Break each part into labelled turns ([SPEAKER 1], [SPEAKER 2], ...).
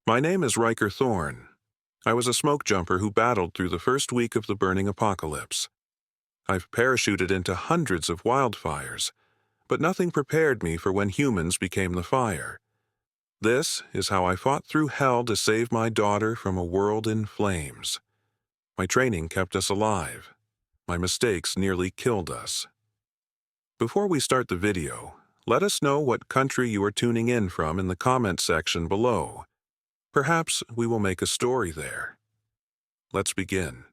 [SPEAKER 1] My name is Riker Thorne. I was a smoke jumper who battled through the first week of the burning apocalypse. I've parachuted into hundreds of wildfires, but nothing prepared me for when humans became the fire. This is how I fought through hell to save my daughter from a world in flames. My training kept us alive. My mistakes nearly killed us. Before we start the video, let us know what country you are tuning in from in the comment section below. Perhaps we will make a story there. Let's begin.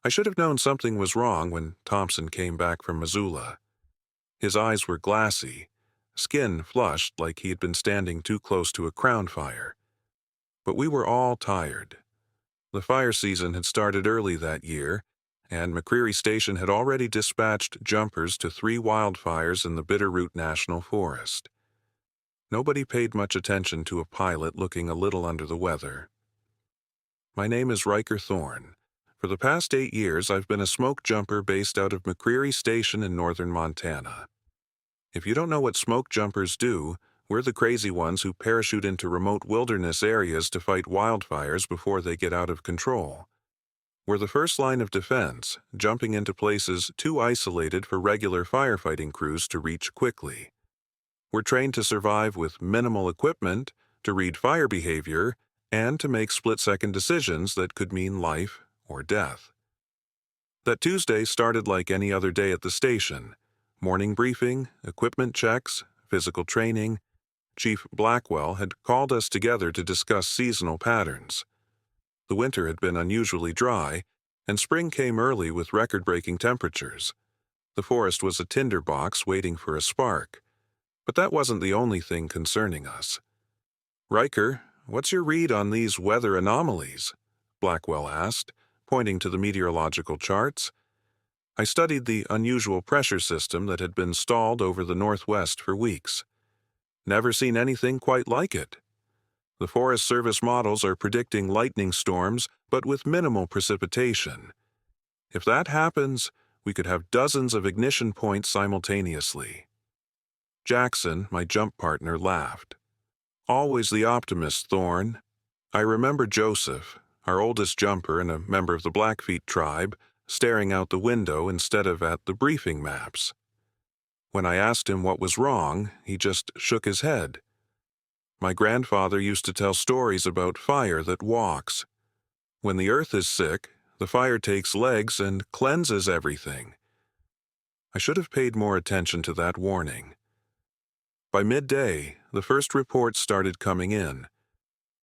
[SPEAKER 1] I should have known something was wrong when Thompson came back from Missoula. His eyes were glassy, skin flushed like he had been standing too close to a crown fire. But we were all tired. The fire season had started early that year, and McCreary Station had already dispatched jumpers to 3 wildfires in the Bitterroot National Forest. Nobody paid much attention to a pilot looking a little under the weather. My name is Riker Thorne. For the past 8 years, I've been a smoke jumper based out of McCreary Station in northern Montana. If you don't know what smoke jumpers do, we're the crazy ones who parachute into remote wilderness areas to fight wildfires before they get out of control. We're the first line of defense, jumping into places too isolated for regular firefighting crews to reach quickly. We're trained to survive with minimal equipment, to read fire behavior, and to make split-second decisions that could mean life or death. That Tuesday started like any other day at the station. Morning briefing, equipment checks, physical training. Chief Blackwell had called us together to discuss seasonal patterns. The winter had been unusually dry, and spring came early with record-breaking temperatures. The forest was a tinderbox waiting for a spark. But that wasn't the only thing concerning us. "Riker, what's your read on these weather anomalies?" Blackwell asked, pointing to the meteorological charts. I studied the unusual pressure system that had been stalled over the northwest for weeks. Never seen anything quite like it. The Forest Service models are predicting lightning storms, but with minimal precipitation. If that happens, we could have dozens of ignition points simultaneously. Jackson, my jump partner, laughed. "Always the optimist, Thorne." I remember Joseph, our oldest jumper and a member of the Blackfeet tribe, staring out the window instead of at the briefing maps. When I asked him what was wrong, he just shook his head. My grandfather used to tell stories about fire that walks. When the earth is sick, the fire takes legs and cleanses everything. I should have paid more attention to that warning. By midday, the first reports started coming in.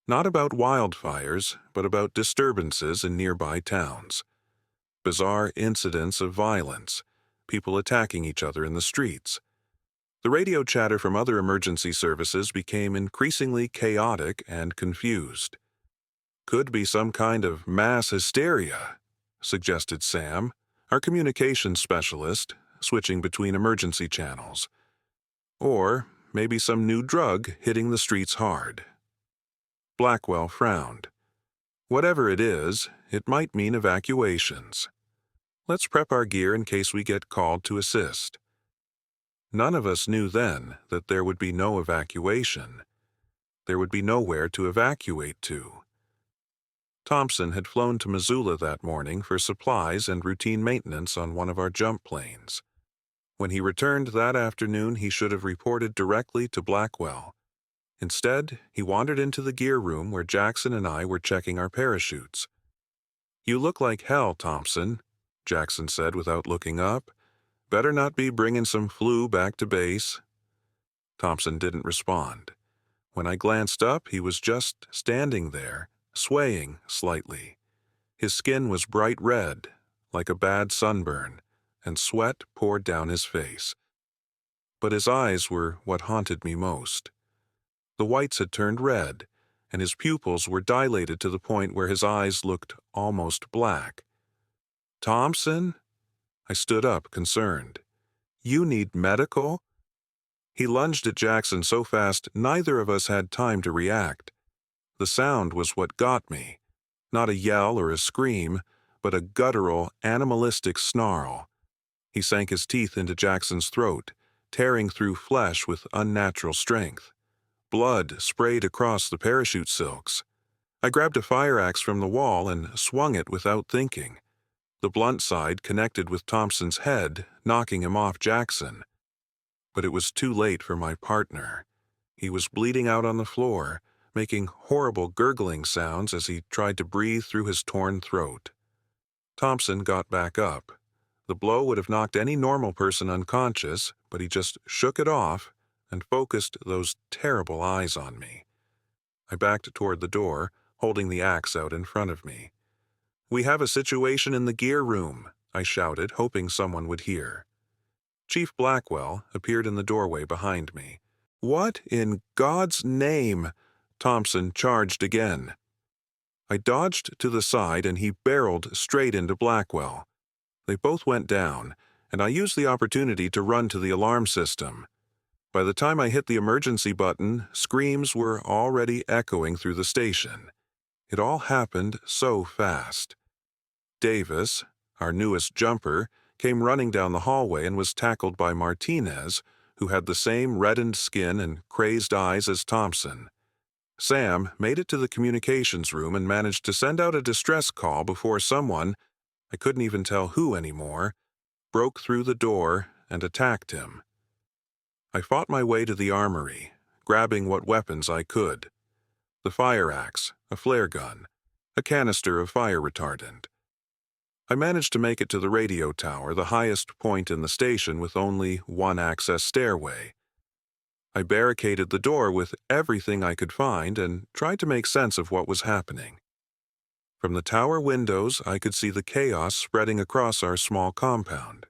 [SPEAKER 1] Not about wildfires, but about disturbances in nearby towns. Bizarre incidents of violence, people attacking each other in the streets. The radio chatter from other emergency services became increasingly chaotic and confused. "Could be some kind of mass hysteria," suggested Sam, our communications specialist, switching between emergency channels. "Or maybe some new drug hitting the streets hard." Blackwell frowned. "Whatever it is, it might mean evacuations. Let's prep our gear in case we get called to assist." None of us knew then that there would be no evacuation. There would be nowhere to evacuate to. Thompson had flown to Missoula that morning for supplies and routine maintenance on one of our jump planes. When he returned that afternoon, he should have reported directly to Blackwell. Instead, he wandered into the gear room where Jackson and I were checking our parachutes. "You look like hell, Thompson," Jackson said without looking up. "Better not be bringing some flu back to base." Thompson didn't respond. When I glanced up, he was just standing there, swaying slightly. His skin was bright red, like a bad sunburn, and sweat poured down his face. But his eyes were what haunted me most. The whites had turned red, and his pupils were dilated to the point where his eyes looked almost black. "Thompson?" I stood up, concerned. "You need medical?" He lunged at Jackson so fast neither of us had time to react. The sound was what got me. Not a yell or a scream, but a guttural, animalistic snarl. He sank his teeth into Jackson's throat, tearing through flesh with unnatural strength. Blood sprayed across the parachute silks. I grabbed a fire axe from the wall and swung it without thinking. The blunt side connected with Thompson's head, knocking him off Jackson. But it was too late for my partner. He was bleeding out on the floor, making horrible gurgling sounds as he tried to breathe through his torn throat. Thompson got back up. The blow would have knocked any normal person unconscious, but he just shook it off and focused those terrible eyes on me. I backed toward the door, holding the axe out in front of me. "We have a situation in the gear room," I shouted, hoping someone would hear. Chief Blackwell appeared in the doorway behind me. "What in God's name?" Thompson charged again. I dodged to the side and he barreled straight into Blackwell. They both went down, and I used the opportunity to run to the alarm system. By the time I hit the emergency button, screams were already echoing through the station. It all happened so fast. Davis, our newest jumper, came running down the hallway and was tackled by Martinez, who had the same reddened skin and crazed eyes as Thompson. Sam made it to the communications room and managed to send out a distress call before someone, I couldn't even tell who anymore, broke through the door and attacked him. I fought my way to the armory, grabbing what weapons I could. The fire axe, a flare gun, a canister of fire retardant. I managed to make it to the radio tower, the highest point in the station with only one access stairway. I barricaded the door with everything I could find and tried to make sense of what was happening. From the tower windows, I could see the chaos spreading across our small compound.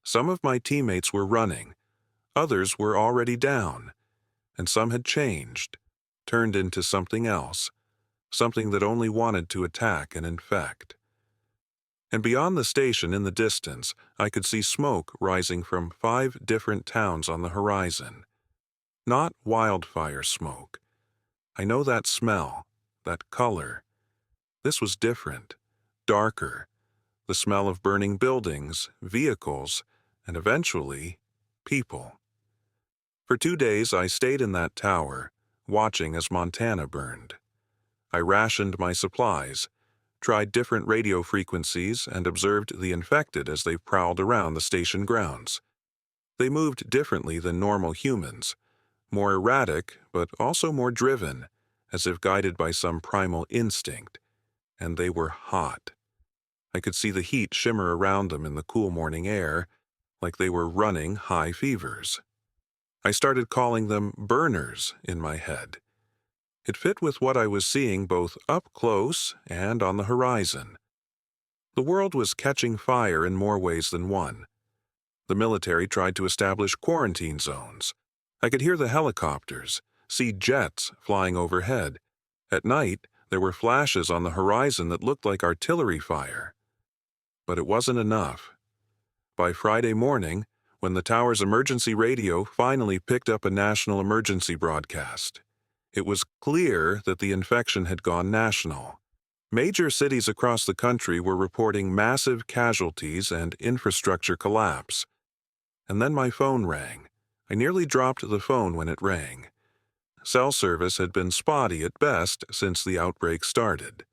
[SPEAKER 1] Some of my teammates were running, others were already down, and some had changed, turned into something else, something that only wanted to attack and infect. And beyond the station in the distance, I could see smoke rising from 5 different towns on the horizon. Not wildfire smoke. I know that smell, that color. This was different, darker, the smell of burning buildings, vehicles, and eventually, people. For 2 days I stayed in that tower, watching as Montana burned. I rationed my supplies, tried different radio frequencies, and observed the infected as they prowled around the station grounds. They moved differently than normal humans, more erratic, but also more driven, as if guided by some primal instinct. And they were hot. I could see the heat shimmer around them in the cool morning air, like they were running high fevers. I started calling them burners in my head. It fit with what I was seeing both up close and on the horizon. The world was catching fire in more ways than one. The military tried to establish quarantine zones. I could hear the helicopters, see jets flying overhead. At night, there were flashes on the horizon that looked like artillery fire. But it wasn't enough. By Friday morning, when the tower's emergency radio finally picked up a national emergency broadcast, it was clear that the infection had gone national. Major cities across the country were reporting massive casualties and infrastructure collapse. And then my phone rang. I nearly dropped the phone when it rang. Cell service had been spotty at best since the outbreak started.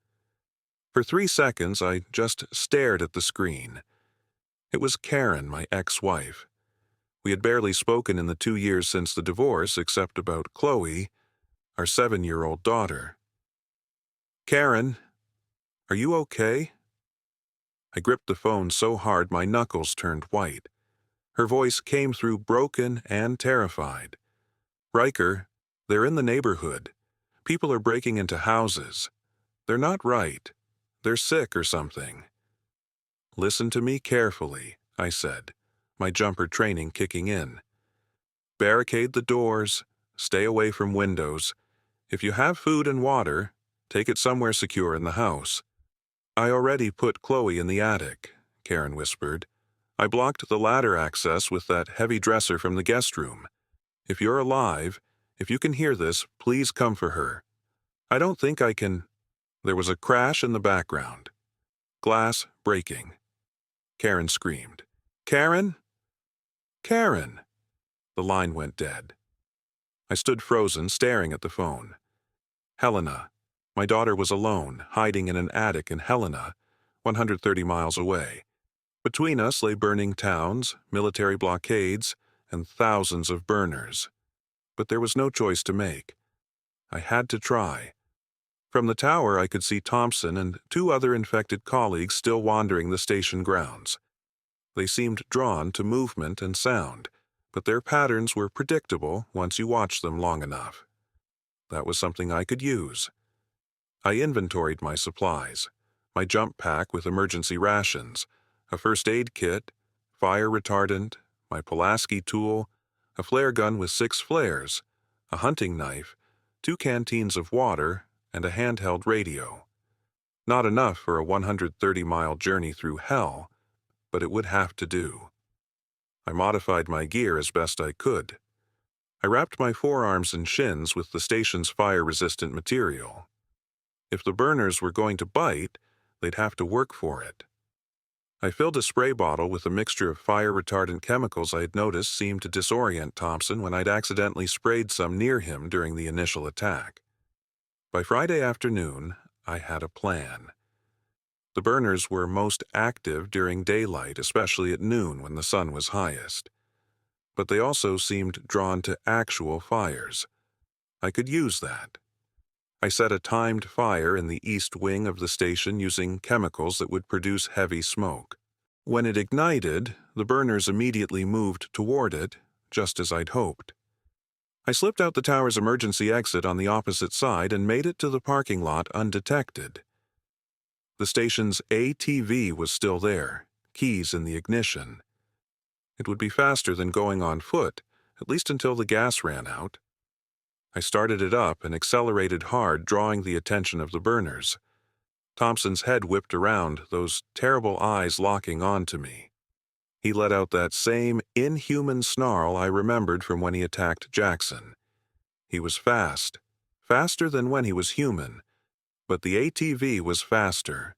[SPEAKER 1] For 3 seconds, I just stared at the screen. It was Karen, my ex-wife. We had barely spoken in the 2 years since the divorce, except about Chloe, our 7-year-old daughter. "Karen, are you okay?" I gripped the phone so hard my knuckles turned white. Her voice came through broken and terrified. "Riker, they're in the neighborhood. People are breaking into houses. They're not right. They're sick or something." "Listen to me carefully," I said, my jumper training kicking in. "Barricade the doors, stay away from windows. If you have food and water, take it somewhere secure in the house." "I already put Chloe in the attic," Karen whispered. "I blocked the ladder access with that heavy dresser from the guest room. If you're alive, if you can hear this, please come for her. I don't think I can—" There was a crash in the background. Glass breaking. Karen screamed. "Karen? Karen!" The line went dead. I stood frozen, staring at the phone. Helena. My daughter was alone, hiding in an attic in Helena, 130 miles away. Between us lay burning towns, military blockades, and thousands of burners. But there was no choice to make. I had to try. From the tower, I could see Thompson and 2 other infected colleagues still wandering the station grounds. They seemed drawn to movement and sound, but their patterns were predictable once you watched them long enough. That was something I could use. I inventoried my supplies, my jump pack with emergency rations, a first aid kit, fire retardant, my Pulaski tool, a flare gun with 6 flares, a hunting knife, 2 canteens of water, and a handheld radio. Not enough for a 130-mile journey through hell, but it would have to do. I modified my gear as best I could. I wrapped my forearms and shins with the station's fire-resistant material. If the burners were going to bite, they'd have to work for it. I filled a spray bottle with a mixture of fire-retardant chemicals I had noticed seemed to disorient Thompson when I'd accidentally sprayed some near him during the initial attack. By Friday afternoon, I had a plan. The burners were most active during daylight, especially at noon when the sun was highest. But they also seemed drawn to actual fires. I could use that. I set a timed fire in the east wing of the station using chemicals that would produce heavy smoke. When it ignited, the burners immediately moved toward it, just as I'd hoped. I slipped out the tower's emergency exit on the opposite side and made it to the parking lot undetected. The station's ATV was still there, keys in the ignition. It would be faster than going on foot, at least until the gas ran out. I started it up and accelerated hard, drawing the attention of the burners. Thompson's head whipped around, those terrible eyes locking onto me. He let out that same inhuman snarl I remembered from when he attacked Jackson. He was fast, faster than when he was human, but the ATV was faster.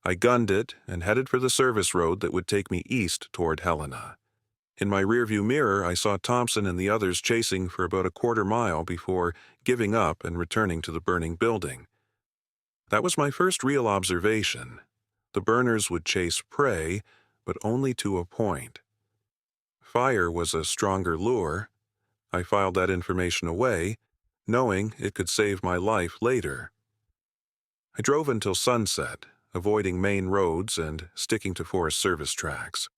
[SPEAKER 1] I gunned it and headed for the service road that would take me east toward Helena. In my rearview mirror, I saw Thompson and the others chasing for about a quarter mile before giving up and returning to the burning building. That was my first real observation. The burners would chase prey, but only to a point. Fire was a stronger lure. I filed that information away, knowing it could save my life later. I drove until sunset, avoiding main roads and sticking to Forest Service tracks.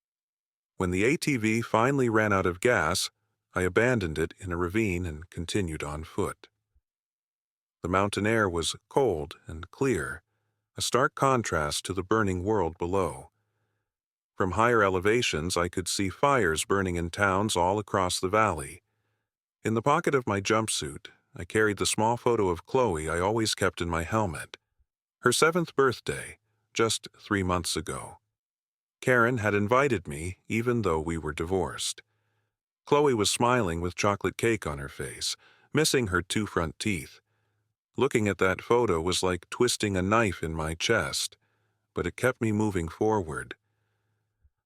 [SPEAKER 1] When the ATV finally ran out of gas, I abandoned it in a ravine and continued on foot. The mountain air was cold and clear, a stark contrast to the burning world below. From higher elevations, I could see fires burning in towns all across the valley. In the pocket of my jumpsuit, I carried the small photo of Chloe I always kept in my helmet. Her 7th birthday, just 3 months ago. Karen had invited me, even though we were divorced. Chloe was smiling with chocolate cake on her face, missing her 2 front teeth. Looking at that photo was like twisting a knife in my chest, but it kept me moving forward.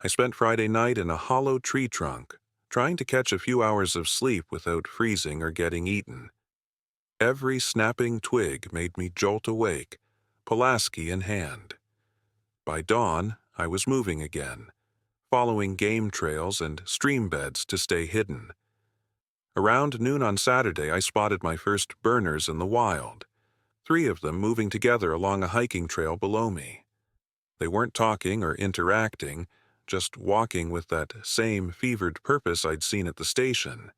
[SPEAKER 1] I spent Friday night in a hollow tree trunk, trying to catch a few hours of sleep without freezing or getting eaten. Every snapping twig made me jolt awake, Pulaski in hand. By dawn, I was moving again, following game trails and stream beds to stay hidden. Around noon on Saturday, I spotted my first burners in the wild, 3 of them moving together along a hiking trail below me. They weren't talking or interacting, just walking with that same fevered purpose I'd seen at the station.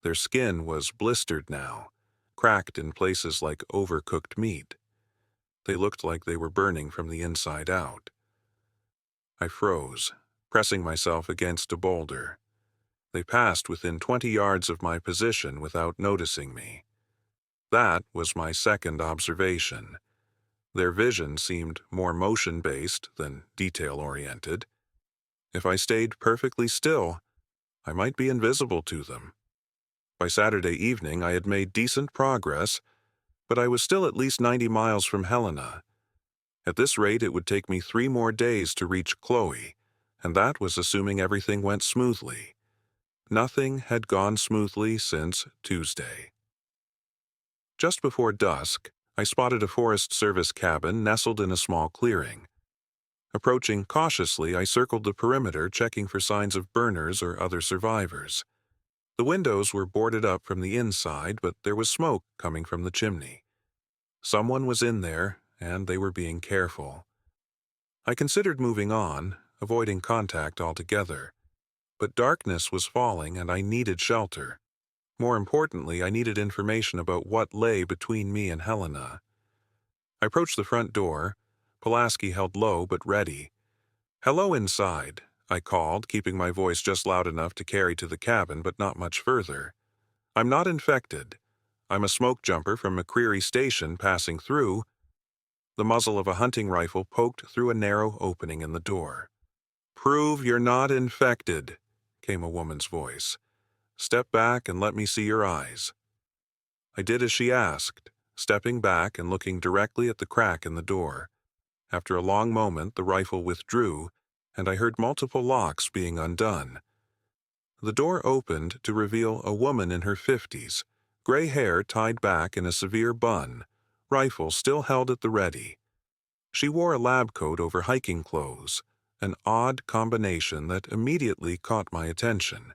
[SPEAKER 1] Their skin was blistered now, cracked in places like overcooked meat. They looked like they were burning from the inside out. I froze, pressing myself against a boulder. They passed within 20 yards of my position without noticing me. That was my second observation. Their vision seemed more motion-based than detail-oriented. If I stayed perfectly still, I might be invisible to them. By Saturday evening, I had made decent progress, but I was still at least 90 miles from Helena. At this rate, it would take me 3 more days to reach Chloe, and that was assuming everything went smoothly. Nothing had gone smoothly since Tuesday. Just before dusk, I spotted a Forest Service cabin nestled in a small clearing. Approaching cautiously, I circled the perimeter, checking for signs of burners or other survivors. The windows were boarded up from the inside, but there was smoke coming from the chimney. Someone was in there, and they were being careful. I considered moving on, avoiding contact altogether. But darkness was falling, and I needed shelter. More importantly, I needed information about what lay between me and Helena. I approached the front door, Pulaski held low but ready. "Hello inside," I called, keeping my voice just loud enough to carry to the cabin but not much further. "I'm not infected. I'm a Smokejumper from McCreary Station passing through." The muzzle of a hunting rifle poked through a narrow opening in the door. "Prove you're not infected," came a woman's voice. "Step back and let me see your eyes." I did as she asked, stepping back and looking directly at the crack in the door. After a long moment, the rifle withdrew, and I heard multiple locks being undone. The door opened to reveal a woman in her 50s, gray hair tied back in a severe bun, rifle still held at the ready. She wore a lab coat over hiking clothes, an odd combination that immediately caught my attention.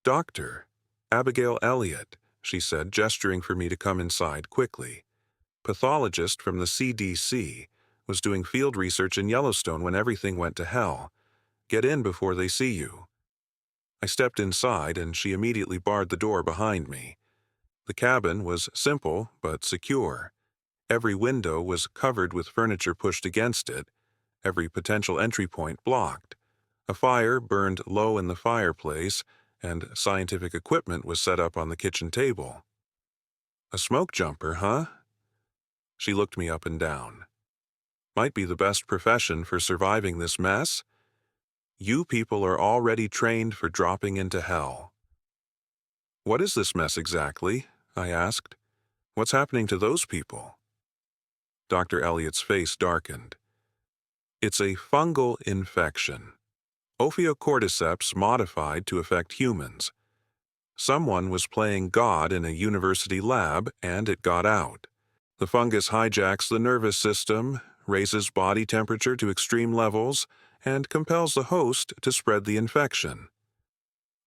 [SPEAKER 1] "Doctor, Abigail Elliott," she said, gesturing for me to come inside quickly. "Pathologist from the CDC, was doing field research in Yellowstone when everything went to hell. Get in before they see you." I stepped inside, and she immediately barred the door behind me. The cabin was simple but secure. Every window was covered with furniture pushed against it, every potential entry point blocked. A fire burned low in the fireplace, and scientific equipment was set up on the kitchen table. "A smoke jumper, huh?" She looked me up and down. "Might be the best profession for surviving this mess. You people are already trained for dropping into hell." "What is this mess exactly?" I asked. "What's happening to those people?" Dr. Elliott's face darkened. "It's a fungal infection. Ophiocordyceps modified to affect humans. Someone was playing God in a university lab, and it got out. The fungus hijacks the nervous system, raises body temperature to extreme levels, and compels the host to spread the infection."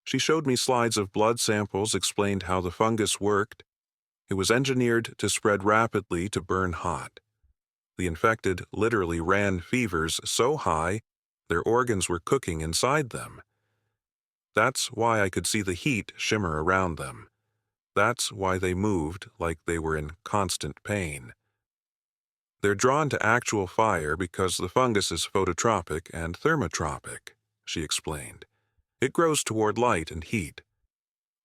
[SPEAKER 1] She showed me slides of blood samples, explained how the fungus worked. It was engineered to spread rapidly to burn hot. The infected literally ran fevers so high their organs were cooking inside them. That's why I could see the heat shimmer around them. That's why they moved like they were in constant pain. "They're drawn to actual fire because the fungus is phototropic and thermotropic," she explained. "It grows toward light and heat.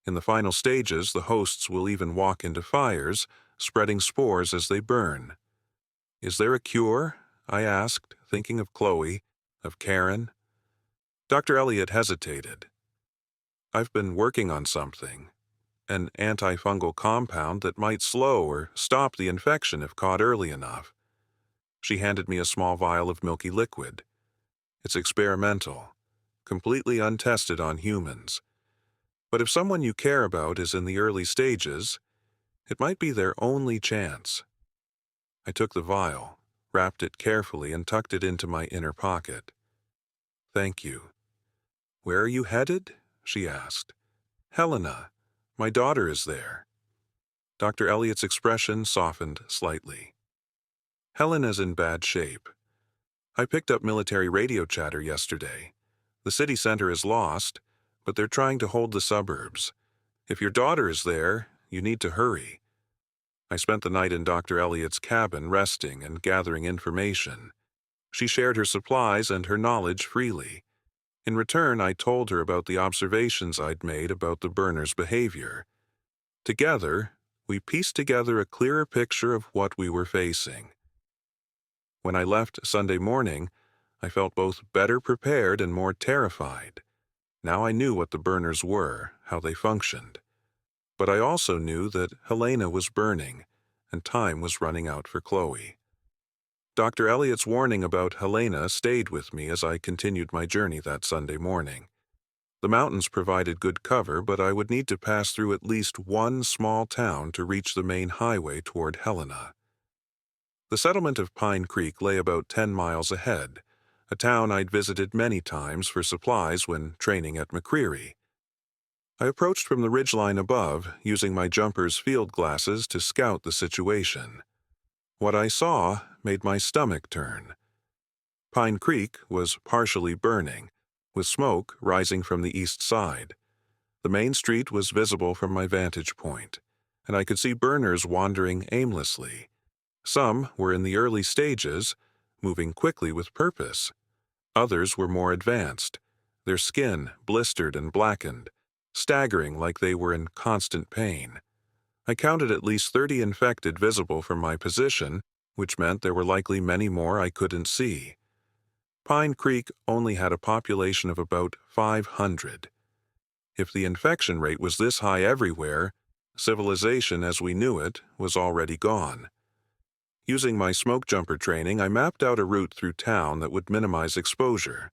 [SPEAKER 1] In the final stages, the hosts will even walk into fires, spreading spores as they burn." "Is there a cure?" I asked, thinking of Chloe, of Karen. Dr. Elliott hesitated. "I've been working on something. An antifungal compound that might slow or stop the infection if caught early enough." She handed me a small vial of milky liquid. "It's experimental, completely untested on humans. But if someone you care about is in the early stages, it might be their only chance." I took the vial, wrapped it carefully, and tucked it into my inner pocket. "Thank you." "Where are you headed?" she asked. "Helena. My daughter is there." Dr. Elliott's expression softened slightly. "Helena's in bad shape. I picked up military radio chatter yesterday. The city center is lost, but they're trying to hold the suburbs. If your daughter is there, you need to hurry." I spent the night in Dr. Elliott's cabin, resting and gathering information. She shared her supplies and her knowledge freely. In return, I told her about the observations I'd made about the burner's behavior. Together, we pieced together a clearer picture of what we were facing. When I left Sunday morning, I felt both better prepared and more terrified. Now I knew what the burners were, how they functioned. But I also knew that Helena was burning, and time was running out for Chloe. Dr. Elliott's warning about Helena stayed with me as I continued my journey that Sunday morning. The mountains provided good cover, but I would need to pass through at least one small town to reach the main highway toward Helena. The settlement of Pine Creek lay about 10 miles ahead, a town I'd visited many times for supplies when training at McCreary. I approached from the ridgeline above, using my jumper's field glasses to scout the situation. What I saw made my stomach turn. Pine Creek was partially burning, with smoke rising from the east side. The main street was visible from my vantage point, and I could see burners wandering aimlessly. Some were in the early stages, moving quickly with purpose. Others were more advanced, their skin blistered and blackened, staggering like they were in constant pain. I counted at least 30 infected visible from my position, which meant there were likely many more I couldn't see. Pine Creek only had a population of about 500. If the infection rate was this high everywhere, civilization as we knew it was already gone. Using my Smokejumper training, I mapped out a route through town that would minimize exposure.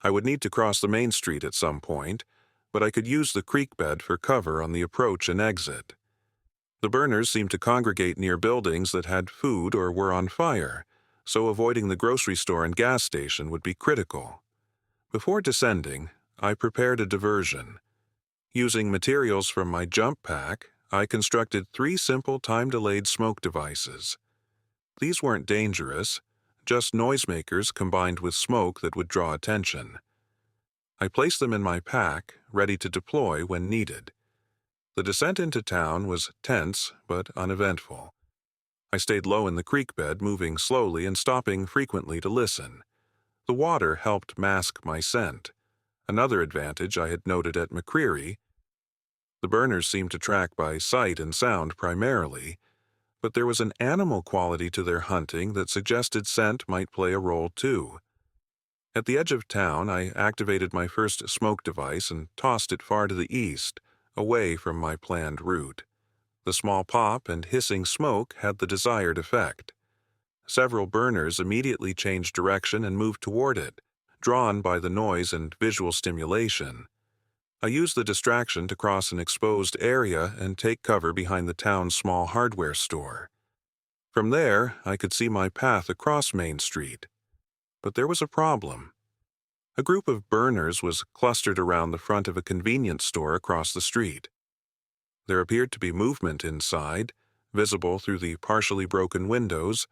[SPEAKER 1] I would need to cross the main street at some point, but I could use the creek bed for cover on the approach and exit. The burners seemed to congregate near buildings that had food or were on fire, so avoiding the grocery store and gas station would be critical. Before descending, I prepared a diversion. Using materials from my jump pack, I constructed 3 simple time-delayed smoke devices. These weren't dangerous, just noisemakers combined with smoke that would draw attention. I placed them in my pack, ready to deploy when needed. The descent into town was tense but uneventful. I stayed low in the creek bed, moving slowly and stopping frequently to listen. The water helped mask my scent, another advantage I had noted at McCreary. The burners seemed to track by sight and sound primarily, but there was an animal quality to their hunting that suggested scent might play a role too. At the edge of town, I activated my first smoke device and tossed it far to the east, away from my planned route. The small pop and hissing smoke had the desired effect. Several burners immediately changed direction and moved toward it, drawn by the noise and visual stimulation. I used the distraction to cross an exposed area and take cover behind the town's small hardware store. From there, I could see my path across Main Street. But there was a problem. A group of burners was clustered around the front of a convenience store across the street. There appeared to be movement inside, visible through the partially broken windows.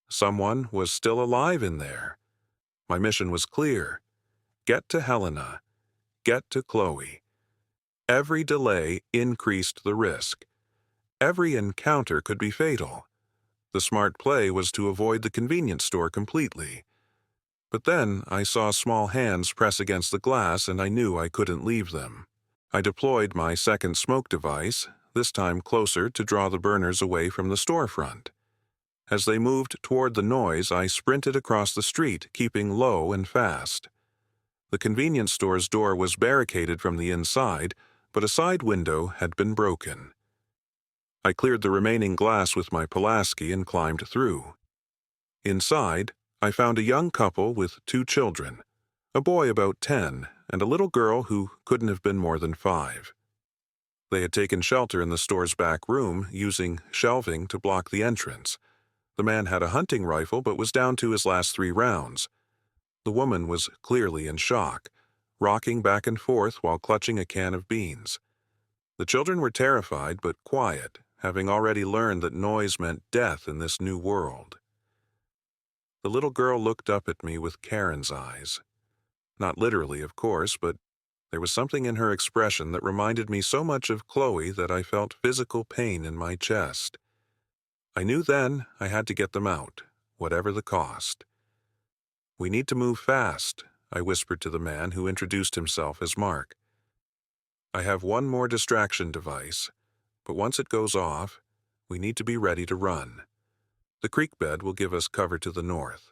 [SPEAKER 1] Someone was still alive in there. My mission was clear. Get to Helena. Get to Chloe. Every delay increased the risk. Every encounter could be fatal. The smart play was to avoid the convenience store completely. But then I saw small hands press against the glass and I knew I couldn't leave them. I deployed my second smoke device, this time closer to draw the burners away from the storefront. As they moved toward the noise, I sprinted across the street, keeping low and fast. The convenience store's door was barricaded from the inside, but a side window had been broken. I cleared the remaining glass with my Pulaski and climbed through. Inside, I found a young couple with 2 children, a boy about 10 and a little girl who couldn't have been more than 5. They had taken shelter in the store's back room, using shelving to block the entrance. The man had a hunting rifle but was down to his last 3 rounds. The woman was clearly in shock, rocking back and forth while clutching a can of beans. The children were terrified but quiet, having already learned that noise meant death in this new world. The little girl looked up at me with Karen's eyes. Not literally, of course, but there was something in her expression that reminded me so much of Chloe that I felt physical pain in my chest. I knew then I had to get them out, whatever the cost. "We need to move fast," I whispered to the man who introduced himself as Mark. "I have one more distraction device, but once it goes off, we need to be ready to run. The creek bed will give us cover to the north."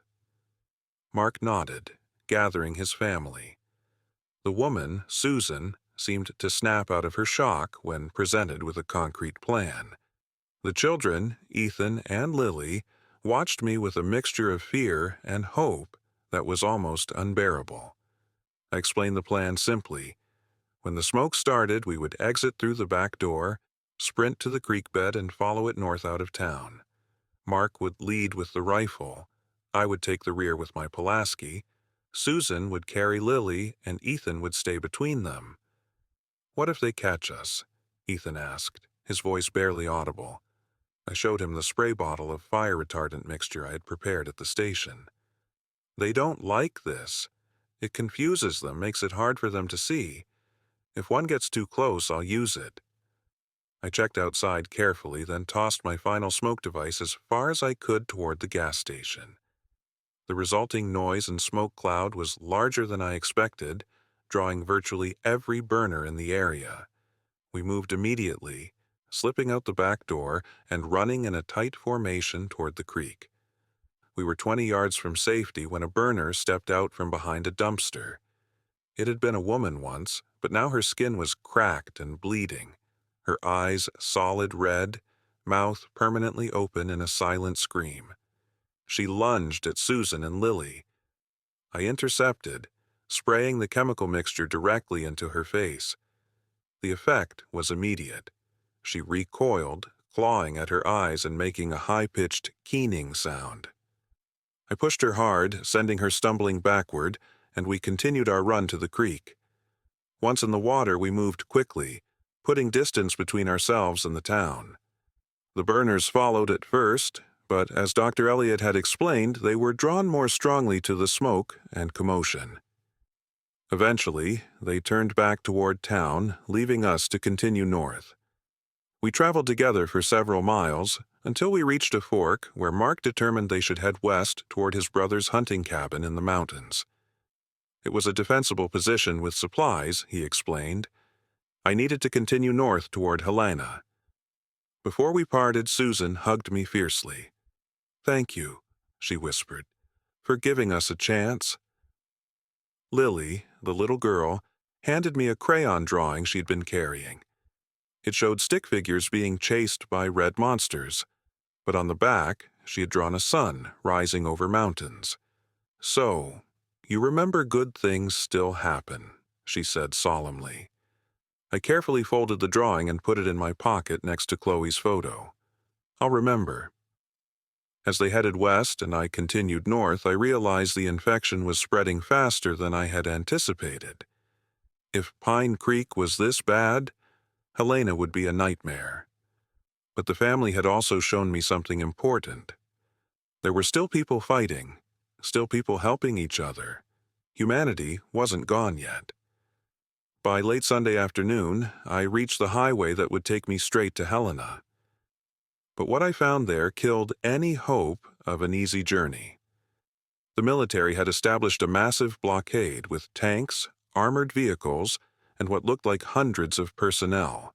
[SPEAKER 1] Mark nodded, gathering his family. The woman, Susan, seemed to snap out of her shock when presented with a concrete plan. The children, Ethan and Lily, watched me with a mixture of fear and hope that was almost unbearable. I explained the plan simply. When the smoke started, we would exit through the back door, sprint to the creek bed, and follow it north out of town. Mark would lead with the rifle. I would take the rear with my Pulaski. Susan would carry Lily, and Ethan would stay between them. "What if they catch us?" Ethan asked, his voice barely audible. I showed him the spray bottle of fire retardant mixture I had prepared at the station. "They don't like this. It confuses them, makes it hard for them to see. If one gets too close, I'll use it." I checked outside carefully, then tossed my final smoke device as far as I could toward the gas station. The resulting noise and smoke cloud was larger than I expected, drawing virtually every burner in the area. We moved immediately, slipping out the back door and running in a tight formation toward the creek. We were 20 yards from safety when a burner stepped out from behind a dumpster. It had been a woman once, but now her skin was cracked and bleeding, her eyes solid red, mouth permanently open in a silent scream. She lunged at Susan and Lily. I intercepted, spraying the chemical mixture directly into her face. The effect was immediate. She recoiled, clawing at her eyes and making a high-pitched, keening sound. I pushed her hard, sending her stumbling backward, and we continued our run to the creek. Once in the water, we moved quickly, putting distance between ourselves and the town. The burners followed at first, but as Dr. Elliott had explained, they were drawn more strongly to the smoke and commotion. Eventually, they turned back toward town, leaving us to continue north. We traveled together for several miles until we reached a fork where Mark determined they should head west toward his brother's hunting cabin in the mountains. It was a defensible position with supplies, he explained. I needed to continue north toward Helena. Before we parted, Susan hugged me fiercely. "Thank you," she whispered, "for giving us a chance." Lily, the little girl, handed me a crayon drawing she'd been carrying. It showed stick figures being chased by red monsters, but on the back she had drawn a sun rising over mountains. "So, you remember good things still happen," she said solemnly. I carefully folded the drawing and put it in my pocket next to Chloe's photo. "I'll remember." As they headed west and I continued north, I realized the infection was spreading faster than I had anticipated. If Pine Creek was this bad, Helena would be a nightmare. But the family had also shown me something important. There were still people fighting, still people helping each other. Humanity wasn't gone yet. By late Sunday afternoon, I reached the highway that would take me straight to Helena. But what I found there killed any hope of an easy journey. The military had established a massive blockade with tanks, armored vehicles, and what looked like hundreds of personnel.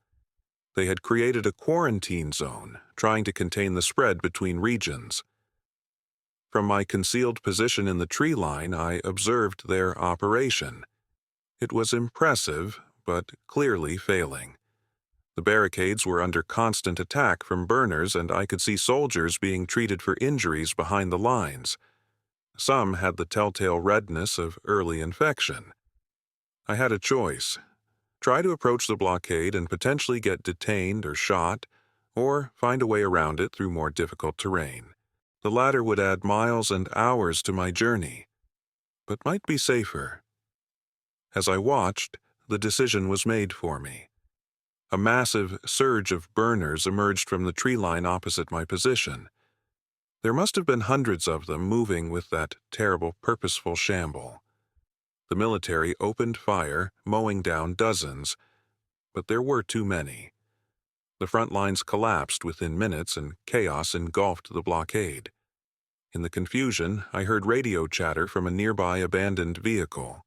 [SPEAKER 1] They had created a quarantine zone, trying to contain the spread between regions. From my concealed position in the tree line, I observed their operation. It was impressive, but clearly failing. The barricades were under constant attack from burners, and I could see soldiers being treated for injuries behind the lines. Some had the telltale redness of early infection. I had a choice: try to approach the blockade and potentially get detained or shot, or find a way around it through more difficult terrain. The latter would add miles and hours to my journey, but might be safer. As I watched, the decision was made for me. A massive surge of burners emerged from the tree line opposite my position. There must have been hundreds of them moving with that terrible, purposeful shamble. The military opened fire, mowing down dozens, but there were too many. The front lines collapsed within minutes, and chaos engulfed the blockade. In the confusion, I heard radio chatter from a nearby abandoned vehicle.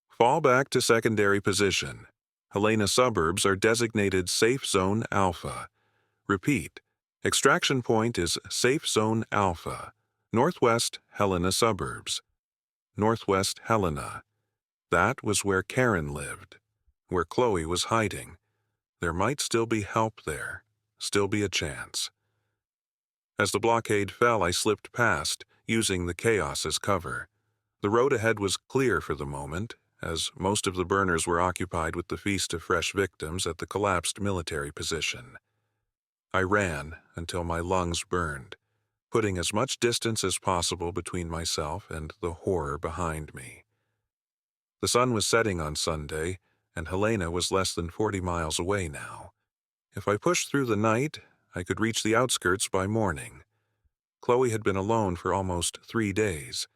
[SPEAKER 1] "Fall back to secondary position. Helena suburbs are designated Safe Zone Alpha. Repeat, extraction point is Safe Zone Alpha, Northwest Helena suburbs. Northwest Helena. That was where Karen lived, where Chloe was hiding. There might still be help there, still be a chance." As the blockade fell, I slipped past, using the chaos as cover. The road ahead was clear for the moment, as most of the burners were occupied with the feast of fresh victims at the collapsed military position. I ran until my lungs burned, putting as much distance as possible between myself and the horror behind me. The sun was setting on Sunday, and Helena was less than 40 miles away now. If I pushed through the night, I could reach the outskirts by morning. Chloe had been alone for almost 3 days.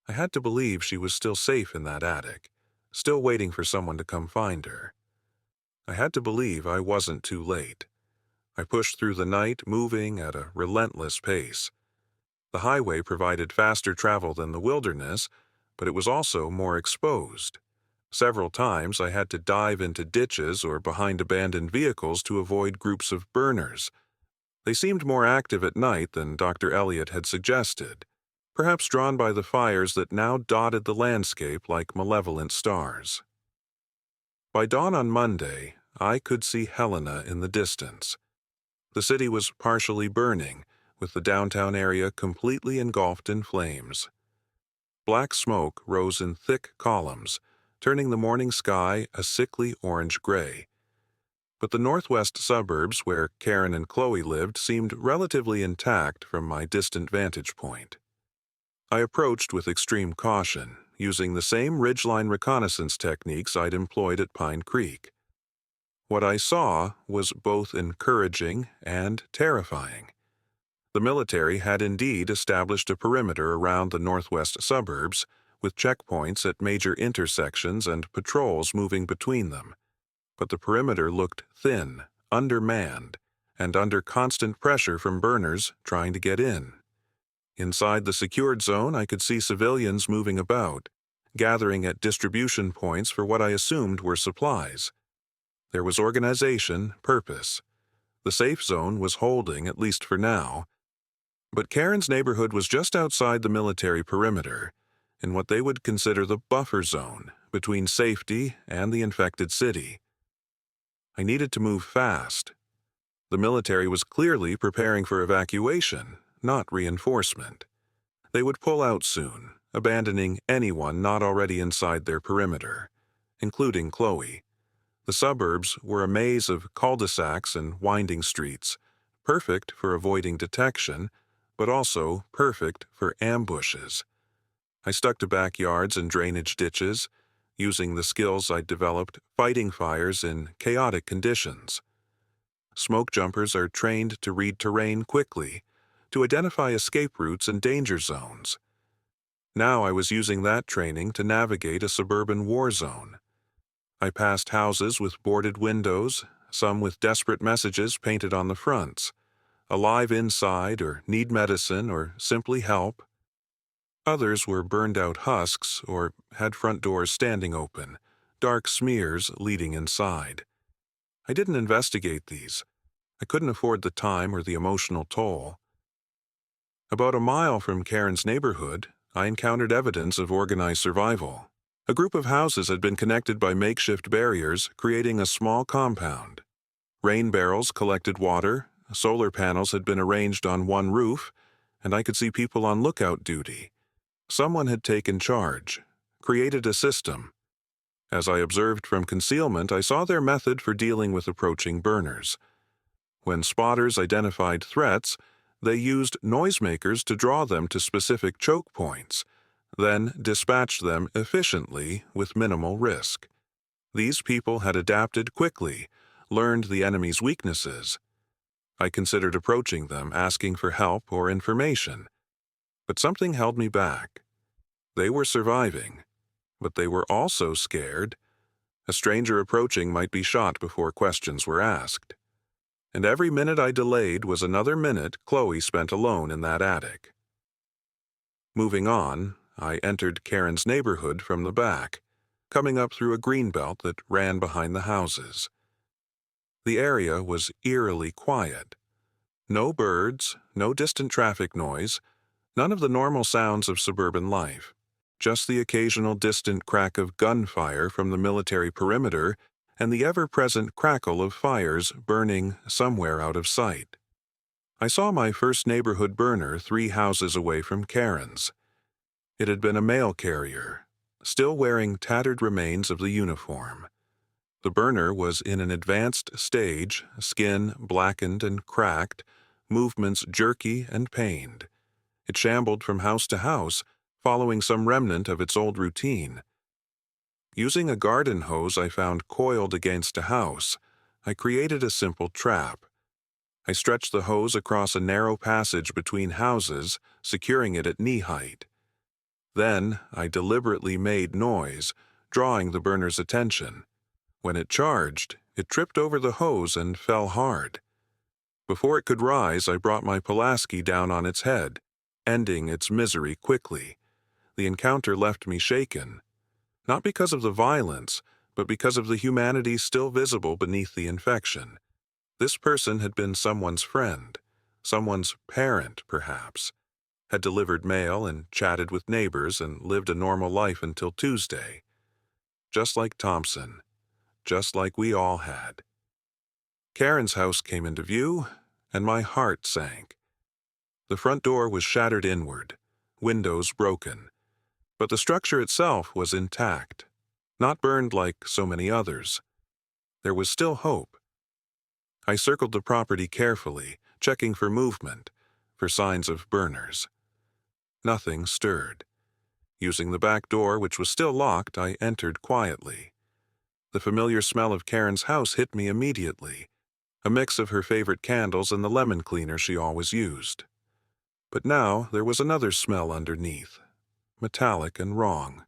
[SPEAKER 1] I had to believe she was still safe in that attic, still waiting for someone to come find her. I had to believe I wasn't too late. I pushed through the night, moving at a relentless pace. The highway provided faster travel than the wilderness, but it was also more exposed. Several times I had to dive into ditches or behind abandoned vehicles to avoid groups of burners. They seemed more active at night than Dr. Elliot had suggested, perhaps drawn by the fires that now dotted the landscape like malevolent stars. By dawn on Monday, I could see Helena in the distance. The city was partially burning, with the downtown area completely engulfed in flames. Black smoke rose in thick columns, turning the morning sky a sickly orange-gray. But the northwest suburbs where Karen and Chloe lived seemed relatively intact from my distant vantage point. I approached with extreme caution, using the same ridgeline reconnaissance techniques I'd employed at Pine Creek. What I saw was both encouraging and terrifying. The military had indeed established a perimeter around the northwest suburbs, with checkpoints at major intersections and patrols moving between them. But the perimeter looked thin, undermanned, and under constant pressure from burners trying to get in. Inside the secured zone, I could see civilians moving about, gathering at distribution points for what I assumed were supplies. There was organization, purpose. The safe zone was holding, at least for now. But Karen's neighborhood was just outside the military perimeter, in what they would consider the buffer zone between safety and the infected city. I needed to move fast. The military was clearly preparing for evacuation, not reinforcement. They would pull out soon, abandoning anyone not already inside their perimeter, including Chloe. The suburbs were a maze of cul-de-sacs and winding streets, perfect for avoiding detection, but also perfect for ambushes. I stuck to backyards and drainage ditches, using the skills I'd developed fighting fires in chaotic conditions. Smokejumpers are trained to read terrain quickly, to identify escape routes and danger zones. Now I was using that training to navigate a suburban war zone. I passed houses with boarded windows, some with desperate messages painted on the fronts, alive inside or need medicine or simply help. Others were burned-out husks or had front doors standing open, dark smears leading inside. I didn't investigate these. I couldn't afford the time or the emotional toll. About a mile from Karen's neighborhood, I encountered evidence of organized survival. A group of houses had been connected by makeshift barriers, creating a small compound. Rain barrels collected water, solar panels had been arranged on one roof, and I could see people on lookout duty. Someone had taken charge, created a system. As I observed from concealment, I saw their method for dealing with approaching burners. When spotters identified threats, they used noisemakers to draw them to specific choke points, then dispatched them efficiently with minimal risk. These people had adapted quickly, learned the enemy's weaknesses. I considered approaching them, asking for help or information. But something held me back. They were surviving, but they were also scared. A stranger approaching might be shot before questions were asked. And every minute I delayed was another minute Chloe spent alone in that attic. Moving on, I entered Karen's neighborhood from the back, coming up through a greenbelt that ran behind the houses. The area was eerily quiet. No birds, no distant traffic noise, none of the normal sounds of suburban life. Just the occasional distant crack of gunfire from the military perimeter and the ever-present crackle of fires burning somewhere out of sight. I saw my first neighborhood burner 3 houses away from Karen's. It had been a mail carrier, still wearing tattered remains of the uniform. The burner was in an advanced stage, skin blackened and cracked, movements jerky and pained. It shambled from house to house, following some remnant of its old routine. Using a garden hose I found coiled against a house, I created a simple trap. I stretched the hose across a narrow passage between houses, securing it at knee height. Then I deliberately made noise, drawing the burner's attention. When it charged, it tripped over the hose and fell hard. Before it could rise, I brought my Pulaski down on its head, ending its misery quickly. The encounter left me shaken, not because of the violence, but because of the humanity still visible beneath the infection. This person had been someone's friend, someone's parent, perhaps, had delivered mail and chatted with neighbors and lived a normal life until Tuesday. Just like Thompson, just like we all had. Karen's house came into view, and my heart sank. The front door was shattered inward, windows broken, but the structure itself was intact, not burned like so many others. There was still hope. I circled the property carefully, checking for movement, for signs of burners. Nothing stirred. Using the back door, which was still locked, I entered quietly. The familiar smell of Karen's house hit me immediately, a mix of her favorite candles and the lemon cleaner she always used. But now there was another smell underneath, metallic and wrong.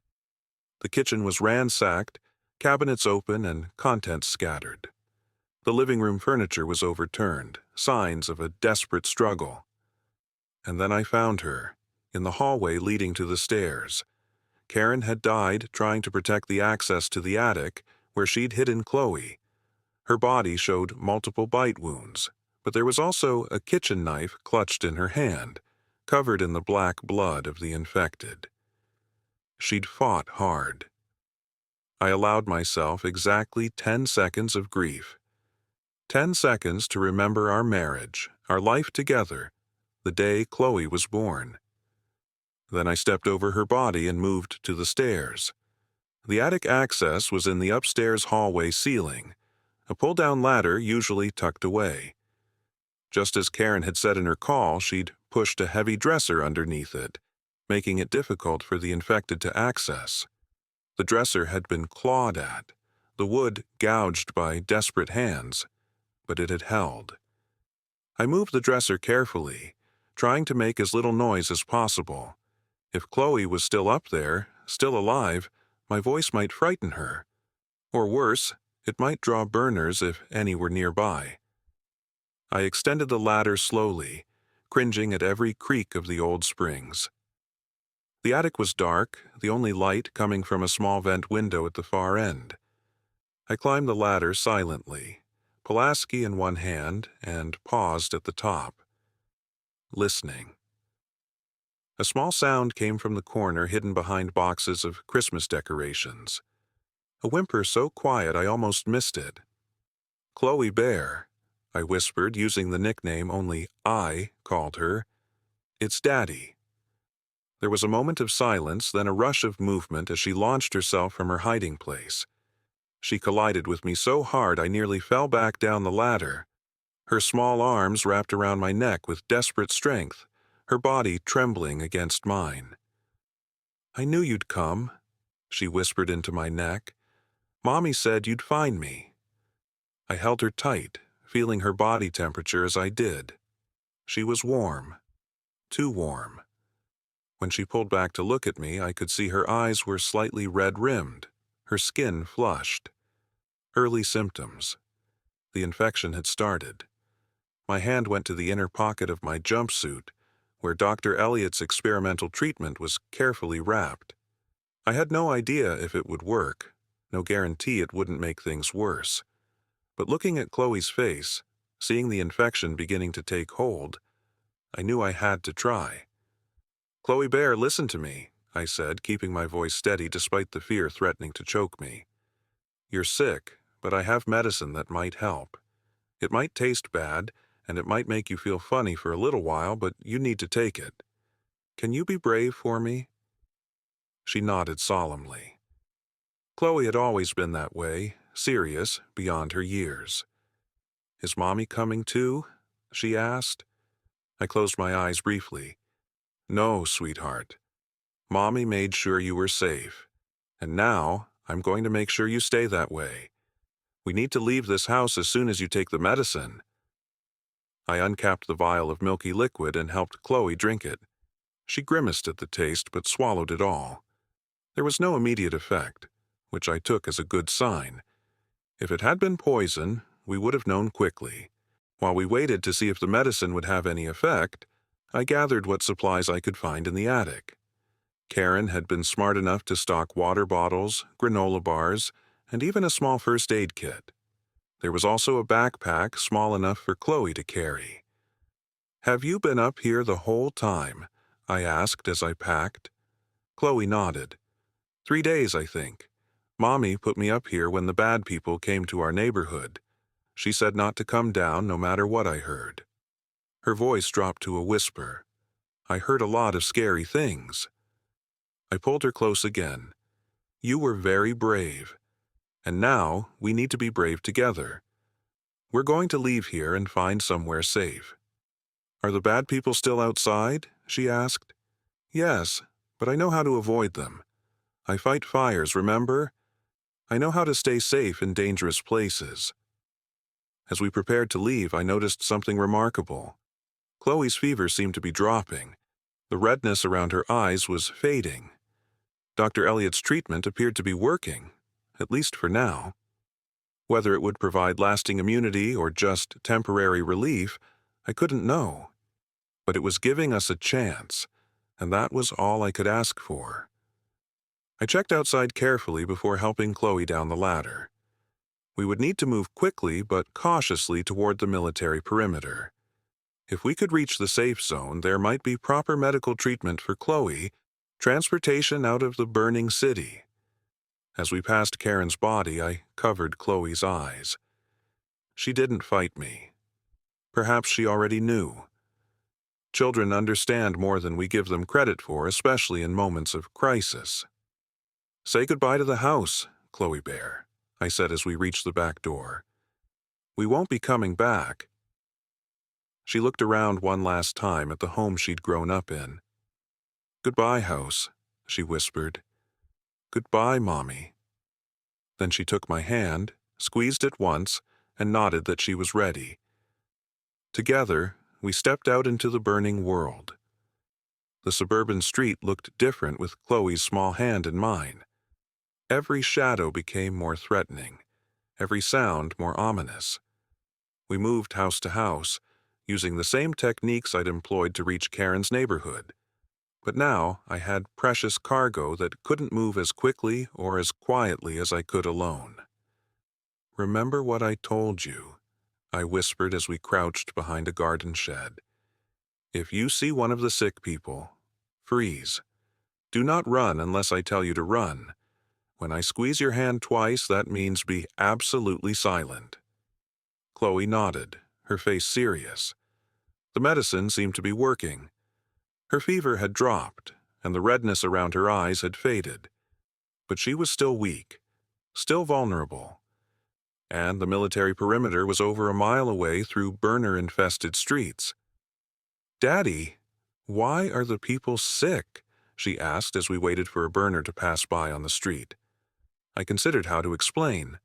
[SPEAKER 1] The kitchen was ransacked, cabinets open and contents scattered. The living room furniture was overturned, signs of a desperate struggle. And then I found her, in the hallway leading to the stairs. Karen had died trying to protect the access to the attic, where she'd hidden Chloe. Her body showed multiple bite wounds, but there was also a kitchen knife clutched in her hand, covered in the black blood of the infected. She'd fought hard. I allowed myself exactly 10 seconds of grief. 10 seconds to remember our marriage, our life together, the day Chloe was born. Then I stepped over her body and moved to the stairs. The attic access was in the upstairs hallway ceiling, a pull-down ladder usually tucked away. Just as Karen had said in her call, she'd pushed a heavy dresser underneath it, making it difficult for the infected to access. The dresser had been clawed at, the wood gouged by desperate hands, but it had held. I moved the dresser carefully, trying to make as little noise as possible. If Chloe was still up there, still alive, my voice might frighten her. Or worse, it might draw burners if any were nearby. I extended the ladder slowly, cringing at every creak of the old springs. The attic was dark, the only light coming from a small vent window at the far end. I climbed the ladder silently, Pulaski in one hand, and paused at the top, listening. A small sound came from the corner hidden behind boxes of Christmas decorations. A whimper so quiet I almost missed it. "Chloe Bear," I whispered, using the nickname only I called her. "It's Daddy." There was a moment of silence, then a rush of movement as she launched herself from her hiding place. She collided with me so hard I nearly fell back down the ladder. Her small arms wrapped around my neck with desperate strength, her body trembling against mine. "I knew you'd come," she whispered into my neck. "Mommy said you'd find me." I held her tight, feeling her body temperature as I did. She was warm, too warm. When she pulled back to look at me, I could see her eyes were slightly red-rimmed, her skin flushed. Early symptoms. The infection had started. My hand went to the inner pocket of my jumpsuit, where Dr. Elliott's experimental treatment was carefully wrapped. I had no idea if it would work, no guarantee it wouldn't make things worse. But looking at Chloe's face, seeing the infection beginning to take hold, I knew I had to try. "Chloe Bear, listen to me," I said, keeping my voice steady despite the fear threatening to choke me. "You're sick, but I have medicine that might help. It might taste bad, and it might make you feel funny for a little while, but you need to take it. Can you be brave for me?" She nodded solemnly. Chloe had always been that way, serious beyond her years. "Is Mommy coming too?" she asked. I closed my eyes briefly. "No, sweetheart. Mommy made sure you were safe. And now, I'm going to make sure you stay that way. We need to leave this house as soon as you take the medicine." I uncapped the vial of milky liquid and helped Chloe drink it. She grimaced at the taste but swallowed it all. There was no immediate effect, which I took as a good sign. If it had been poison, we would have known quickly. While we waited to see if the medicine would have any effect, I gathered what supplies I could find in the attic. Karen had been smart enough to stock water bottles, granola bars, and even a small first aid kit. There was also a backpack small enough for Chloe to carry. "Have you been up here the whole time?" I asked as I packed. Chloe nodded. 3 days, I think. Mommy put me up here when the bad people came to our neighborhood. She said not to come down no matter what I heard. Her voice dropped to a whisper. "I heard a lot of scary things." I pulled her close again. "You were very brave. And now we need to be brave together. We're going to leave here and find somewhere safe." "Are the bad people still outside?" she asked. "Yes, but I know how to avoid them. I fight fires, remember? I know how to stay safe in dangerous places." As we prepared to leave, I noticed something remarkable. Chloe's fever seemed to be dropping. The redness around her eyes was fading. Dr. Elliott's treatment appeared to be working, at least for now. Whether it would provide lasting immunity or just temporary relief, I couldn't know. But it was giving us a chance, and that was all I could ask for. I checked outside carefully before helping Chloe down the ladder. We would need to move quickly but cautiously toward the military perimeter. If we could reach the safe zone, there might be proper medical treatment for Chloe, transportation out of the burning city. As we passed Karen's body, I covered Chloe's eyes. She didn't fight me. Perhaps she already knew. Children understand more than we give them credit for, especially in moments of crisis. "Say goodbye to the house, Chloe Bear," I said as we reached the back door. "We won't be coming back." She looked around one last time at the home she'd grown up in. "Goodbye, house," she whispered. "Goodbye, Mommy." Then she took my hand, squeezed it once, and nodded that she was ready. Together, we stepped out into the burning world. The suburban street looked different with Chloe's small hand in mine. Every shadow became more threatening, every sound more ominous. We moved house to house, using the same techniques I'd employed to reach Karen's neighborhood. But now I had precious cargo that couldn't move as quickly or as quietly as I could alone. "Remember what I told you," I whispered as we crouched behind a garden shed. "If you see one of the sick people, freeze. Do not run unless I tell you to run. When I squeeze your hand twice, that means be absolutely silent." Chloe nodded, her face serious. The medicine seemed to be working. Her fever had dropped, and the redness around her eyes had faded. But she was still weak, still vulnerable. And the military perimeter was over a mile away through burner-infested streets. "Daddy, why are the people sick?" she asked as we waited for a burner to pass by on the street. I considered how to explain.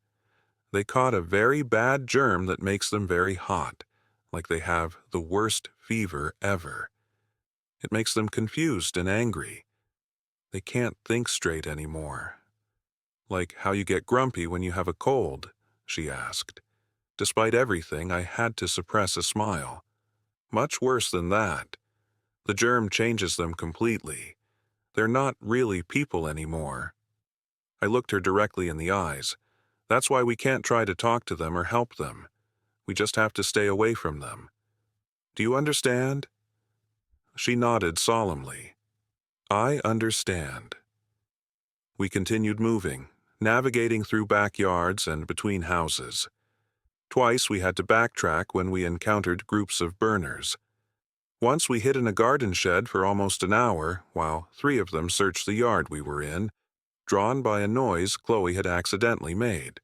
[SPEAKER 1] They caught a very bad germ that makes them very hot, like they have the worst fever ever. It makes them confused and angry. They can't think straight anymore. "Like how you get grumpy when you have a cold?" she asked. Despite everything, I had to suppress a smile. "Much worse than that. The germ changes them completely. They're not really people anymore." I looked her directly in the eyes. "That's why we can't try to talk to them or help them. We just have to stay away from them. Do you understand?" She nodded solemnly. "I understand." We continued moving, navigating through backyards and between houses. Twice we had to backtrack when we encountered groups of burners. Once we hid in a garden shed for almost an hour while 3 of them searched the yard we were in, drawn by a noise Chloe had accidentally made.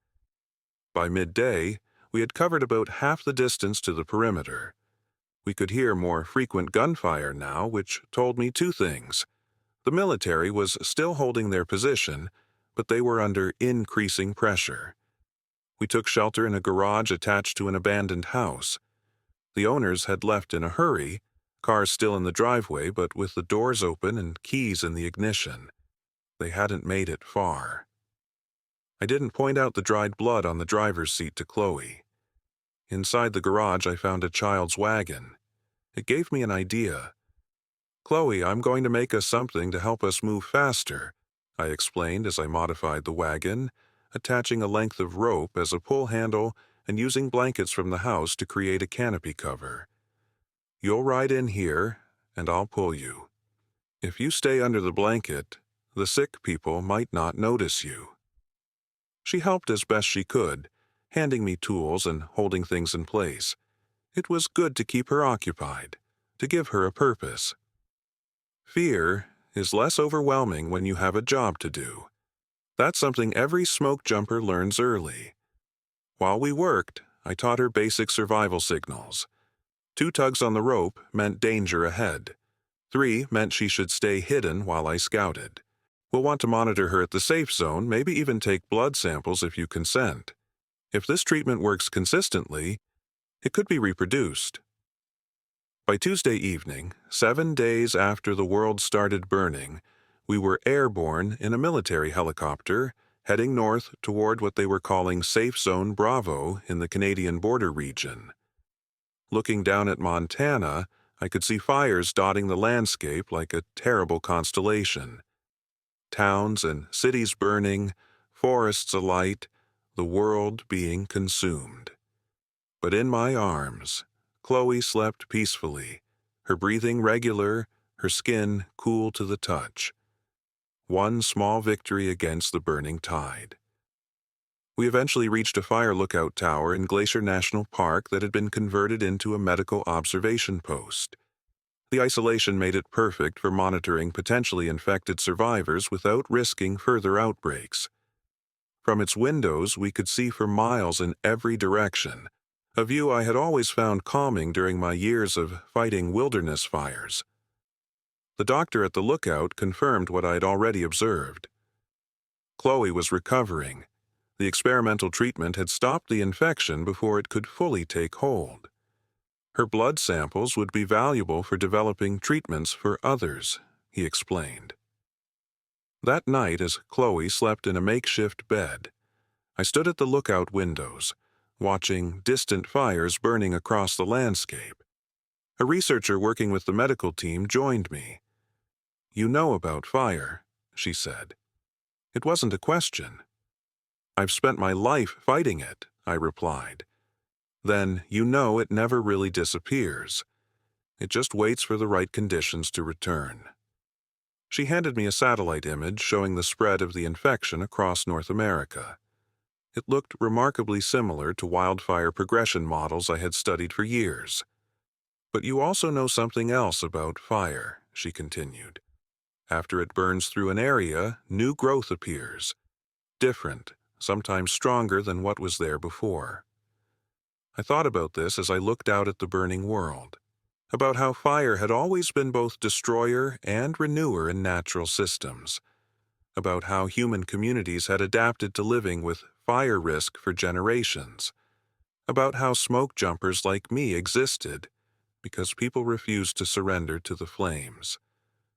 [SPEAKER 1] By midday, we had covered about half the distance to the perimeter. We could hear more frequent gunfire now, which told me 2 things. The military was still holding their position, but they were under increasing pressure. We took shelter in a garage attached to an abandoned house. The owners had left in a hurry, cars still in the driveway but with the doors open and keys in the ignition. They hadn't made it far. I didn't point out the dried blood on the driver's seat to Chloe. Inside the garage I found a child's wagon. It gave me an idea. "Chloe, I'm going to make us something to help us move faster," I explained as I modified the wagon, attaching a length of rope as a pull handle and using blankets from the house to create a canopy cover. "You'll ride in here, and I'll pull you. If you stay under the blanket, the sick people might not notice you." She helped as best she could, handing me tools and holding things in place. It was good to keep her occupied, to give her a purpose. Fear is less overwhelming when you have a job to do. That's something every smoke jumper learns early. While we worked, I taught her basic survival signals. 2 tugs on the rope meant danger ahead. 3 meant she should stay hidden while I scouted. We'll want to monitor her at the safe zone, maybe even take blood samples if you consent. If this treatment works consistently, it could be reproduced. By Tuesday evening, 7 days after the world started burning, we were airborne in a military helicopter, heading north toward what they were calling Safe Zone Bravo in the Canadian border region. Looking down at Montana, I could see fires dotting the landscape like a terrible constellation. Towns and cities burning, forests alight, the world being consumed. But in my arms, Chloe slept peacefully, her breathing regular, her skin cool to the touch. One small victory against the burning tide. We eventually reached a fire lookout tower in Glacier National Park that had been converted into a medical observation post. The isolation made it perfect for monitoring potentially infected survivors without risking further outbreaks. From its windows, we could see for miles in every direction, a view I had always found calming during my years of fighting wilderness fires. The doctor at the lookout confirmed what I had already observed. Chloe was recovering. The experimental treatment had stopped the infection before it could fully take hold. Her blood samples would be valuable for developing treatments for others, he explained. That night, as Chloe slept in a makeshift bed, I stood at the lookout windows, watching distant fires burning across the landscape. A researcher working with the medical team joined me. "You know about fire," she said. It wasn't a question. "I've spent my life fighting it," I replied. "Then you know it never really disappears. It just waits for the right conditions to return." She handed me a satellite image showing the spread of the infection across North America. It looked remarkably similar to wildfire progression models I had studied for years. "But you also know something else about fire," she continued. "After it burns through an area, new growth appears. Different, sometimes stronger than what was there before." I thought about this as I looked out at the burning world, about how fire had always been both destroyer and renewer in natural systems, about how human communities had adapted to living with fire risk for generations, about how smoke jumpers like me existed because people refused to surrender to the flames.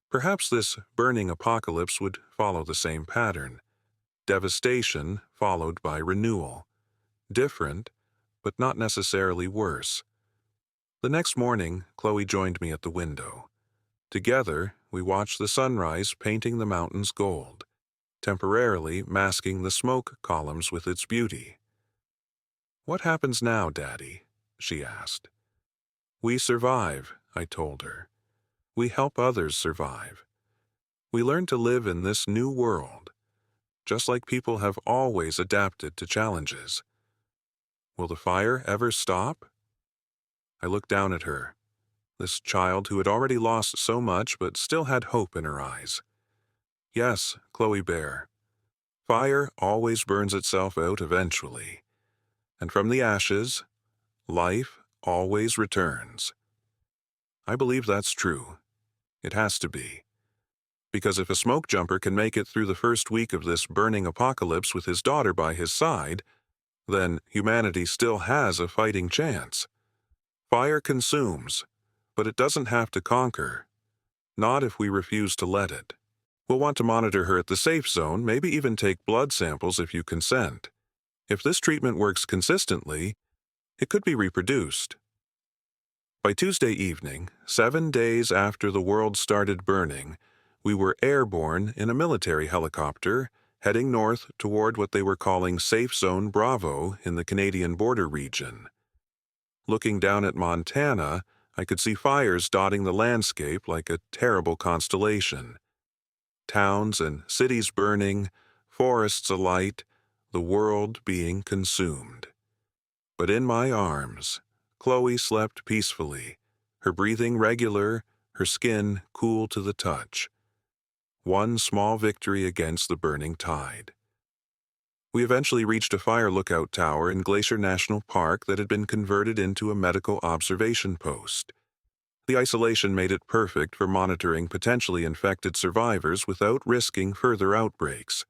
[SPEAKER 1] Perhaps this burning apocalypse would follow the same pattern. Devastation followed by renewal. Different, but not necessarily worse. The next morning, Chloe joined me at the window. Together, we watched the sunrise painting the mountains gold, temporarily masking the smoke columns with its beauty. "What happens now, Daddy?" she asked. "We survive," I told her. "We help others survive. We learn to live in this new world, just like people have always adapted to challenges. Will the fire ever stop?" I looked down at her. this child who had already lost so much but still had hope in her eyes. Yes, Chloe Bear, fire always burns itself out eventually, and from the ashes, life always returns. I believe that's true. It has to be. Because if a smoke jumper can make it through the first week of this burning apocalypse with his daughter by his side, then humanity still has a fighting chance. Fire consumes, but it doesn't have to conquer. Not if we refuse to let it. We'll want to monitor her at the safe zone, maybe even take blood samples if you consent. If this treatment works consistently, it could be reproduced. By Tuesday evening, 7 days after the world started burning, we were airborne in a military helicopter, heading north toward what they were calling Safe Zone Bravo in the Canadian border region. Looking down at Montana, I could see fires dotting the landscape like a terrible constellation. Towns and cities burning, forests alight, the world being consumed. But in my arms, Chloe slept peacefully, her breathing regular, her skin cool to the touch. One small victory against the burning tide. We eventually reached a fire lookout tower in Glacier National Park that had been converted into a medical observation post. The isolation made it perfect for monitoring potentially infected survivors without risking further outbreaks.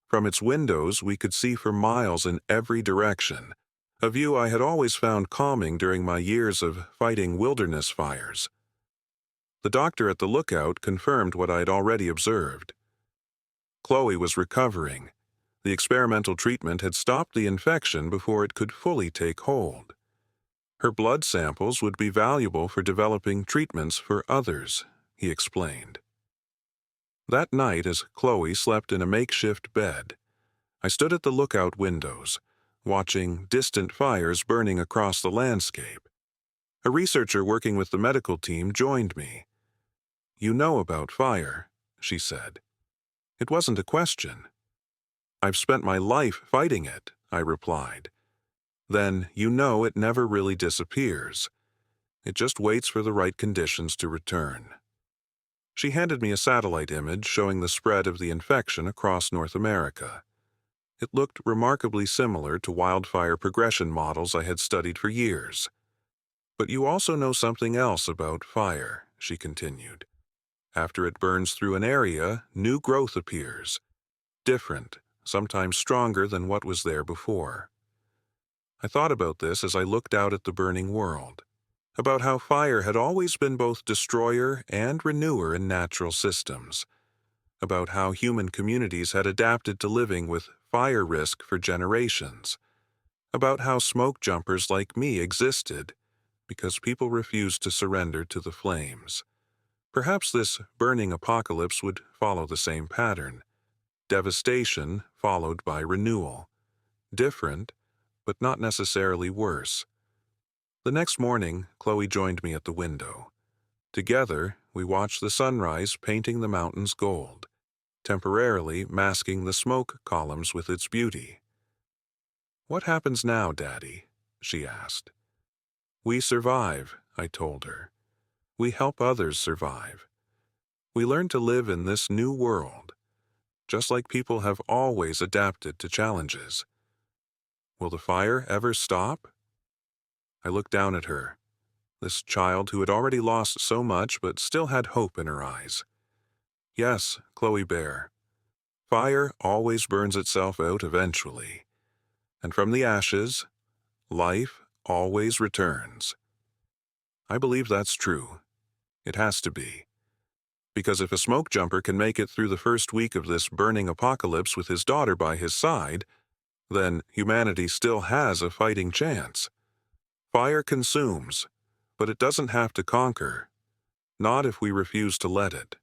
[SPEAKER 1] From its windows, we could see for miles in every direction, a view I had always found calming during my years of fighting wilderness fires. The doctor at the lookout confirmed what I had already observed. Chloe was recovering. The experimental treatment had stopped the infection before it could fully take hold. Her blood samples would be valuable for developing treatments for others, he explained. That night, as Chloe slept in a makeshift bed, I stood at the lookout windows, watching distant fires burning across the landscape. A researcher working with the medical team joined me. "You know about fire," she said. It wasn't a question. "I've spent my life fighting it," I replied. "Then you know it never really disappears. It just waits for the right conditions to return." She handed me a satellite image showing the spread of the infection across North America. It looked remarkably similar to wildfire progression models I had studied for years. "But you also know something else about fire," she continued. "After it burns through an area, new growth appears. Different, sometimes stronger than what was there before." I thought about this as I looked out at the burning world, about how fire had always been both destroyer and renewer in natural systems, about how human communities had adapted to living with fire risk for generations, about how smoke jumpers like me existed because people refused to surrender to the flames. Perhaps this burning apocalypse would follow the same pattern. Devastation followed by renewal. Different, but not necessarily worse. The next morning, Chloe joined me at the window. Together, we watched the sunrise painting the mountains gold, temporarily masking the smoke columns with its beauty. "What happens now, Daddy?" she asked. "We survive," I told her. "We help others survive. We learn to live in this new world, just like people have always adapted to challenges. Will the fire ever stop?" I looked down at her, this child who had already lost so much but still had hope in her eyes. Yes, Chloe Bear, fire always burns itself out eventually, and from the ashes, life always returns. I believe that's true. It has to be. Because if a smoke jumper can make it through the first week of this burning apocalypse with his daughter by his side, then humanity still has a fighting chance. Fire consumes, but it doesn't have to conquer. Not if we refuse to let it.